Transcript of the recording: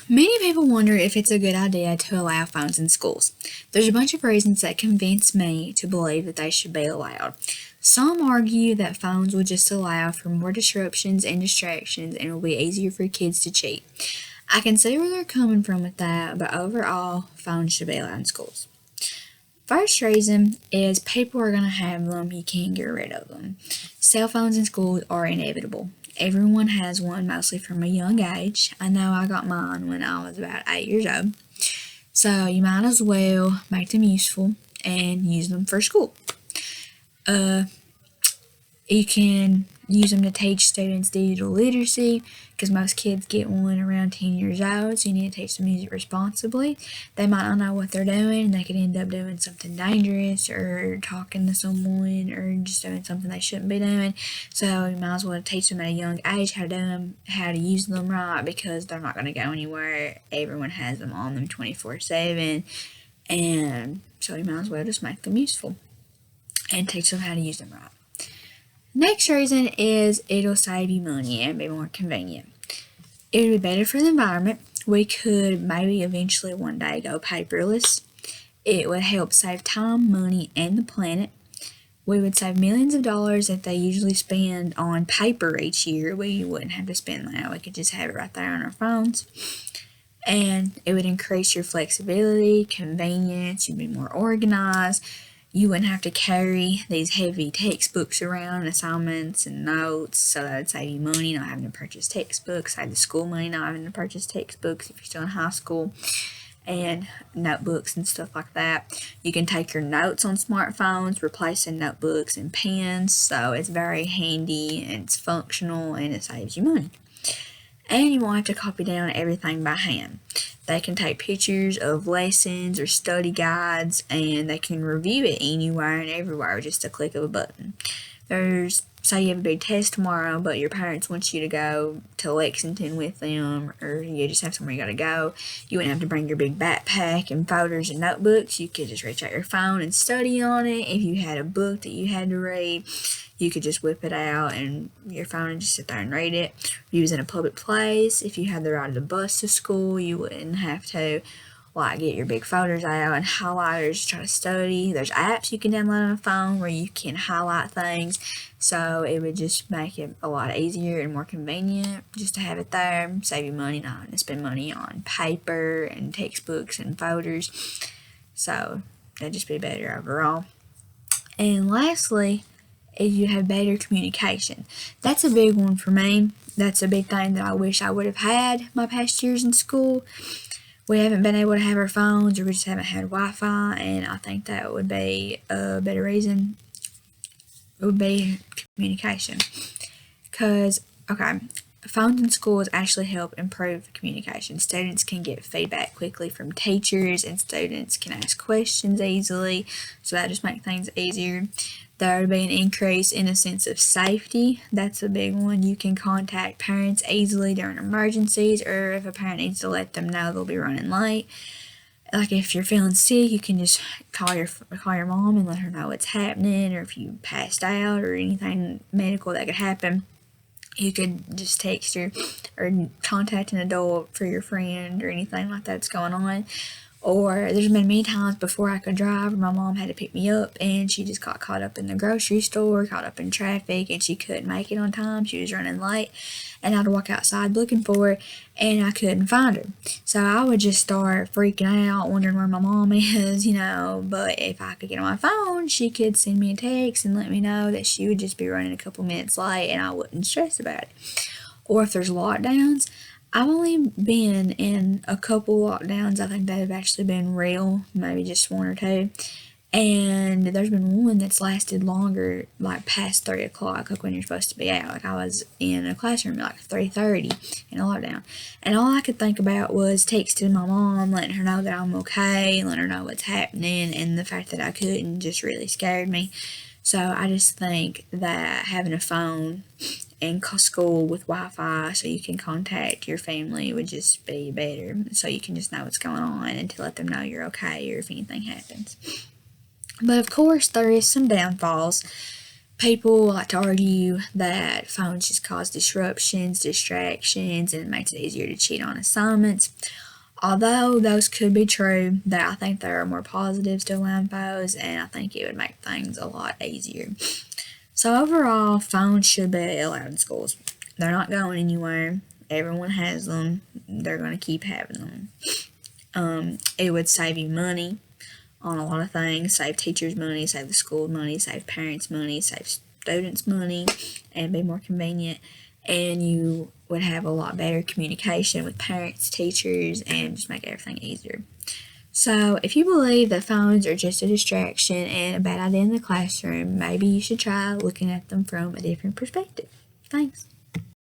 Many people wonder if it's a good idea to allow phones in schools. There's a bunch of reasons that convince me to believe that they should be allowed. Some argue that phones would just allow for more disruptions and distractions and will be easier for kids to cheat. I can see where they're coming from with that, but overall, phones should be allowed in schools. First reason is people are going to have them, you can't get rid of them. Cell phones in schools are inevitable. Everyone has one, mostly from a young age. I know I got mine when I was about 8 years old. So you might as well make them useful and use them for school. You can use them to teach students digital literacy because most kids get one around 10 years old, so you need to teach them to use it responsibly. They might not know what they're doing, and they could end up doing something dangerous or talking to someone or just doing something they shouldn't be doing. So you might as well teach them at a young age how to use them right, because they're not going to go anywhere. Everyone has them on them 24/7, and so you might as well just make them useful and teach them how to use them right. Next reason is it'll save you money and be more convenient. It would be better for the environment. We could maybe eventually one day go paperless. It would help save time, money, and the planet. We would save millions of dollars that they usually spend on paper each year. We wouldn't have to spend that. We could just have it right there on our phones. And it would increase your flexibility, convenience, you'd be more organized. You wouldn't have to carry these heavy textbooks around, assignments and notes, so that would save you money not having to purchase textbooks, save the school money not having to purchase textbooks if you're still in high school, and notebooks and stuff like that. You can take your notes on smartphones, replacing notebooks and pens, so it's very handy and it's functional and it saves you money. And you won't have to copy down everything by hand. They can take pictures of lessons or study guides, and they can review it anywhere and everywhere with just a click of a button. Say you have a big test tomorrow, but your parents want you to go to Lexington with them, or you just have somewhere you gotta go. You wouldn't have to bring your big backpack and folders and notebooks. You could just reach out your phone and study on it. If you had a book that you had to read, you could just whip it out and your phone and just sit there and read it. Use it in a public place. If you had to ride the bus to school, you wouldn't have to get your big folders out and highlighters to try to study. There's apps you can download on a phone where you can highlight things, so it would just make it a lot easier and more convenient just to have it there, save you money, not having to spend money on paper and textbooks and folders. So that'd just be better overall. And lastly, is you have better communication. That's a big one for me. That's a big thing that I wish I would have had my past years in school. We haven't been able to have our phones, or we just haven't had Wi-Fi, and I think that would be a better reason. It would be communication. Because, phones in schools actually help improve communication. Students can get feedback quickly from teachers, and students can ask questions easily, so that just makes things easier. There would be an increase in a sense of safety. That's a big one. You can contact parents easily during emergencies, or if a parent needs to let them know they'll be running late. Like if you're feeling sick, you can just call your mom and let her know what's happening, or if you passed out or anything medical that could happen, you could just text her or contact an adult for your friend or anything like that's going on. Or there's been many times before I could drive, my mom had to pick me up, and she just got caught up in the grocery store, caught up in traffic, and she couldn't make it on time. She was running late, and I had to walk outside looking for her, and I couldn't find her. So I would just start freaking out, wondering where my mom is, but if I could get on my phone, she could send me a text and let me know that she would just be running a couple minutes late, and I wouldn't stress about it. Or if there's lockdowns, I've only been in a couple lockdowns. I think that have actually been real, maybe just one or two. And there's been one that's lasted longer, like past 3 o'clock, like when you're supposed to be out. Like I was in a classroom at like 3:30 in a lockdown. And all I could think about was texting my mom, letting her know that I'm okay, letting her know what's happening, and the fact that I couldn't just really scared me. So I just think that having a phone in school with Wi-Fi so you can contact your family would just be better, so you can just know what's going on and to let them know you're okay or if anything happens. But of course there is some downfalls. People like to argue that phones just cause disruptions, distractions, and it makes it easier to cheat on assignments. Although those could be true, that I think there are more positives to allowing phones, and I think it would make things a lot easier. So overall, phones should be allowed in schools. They're not going anywhere. Everyone has them. They're going to keep having them. It would save you money on a lot of things, save teachers money, save the school money, save parents money, save students money, and be more convenient. And you would have a lot better communication with parents, teachers, and just make everything easier. So if you believe that phones are just a distraction and a bad idea in the classroom, maybe you should try looking at them from a different perspective. Thanks.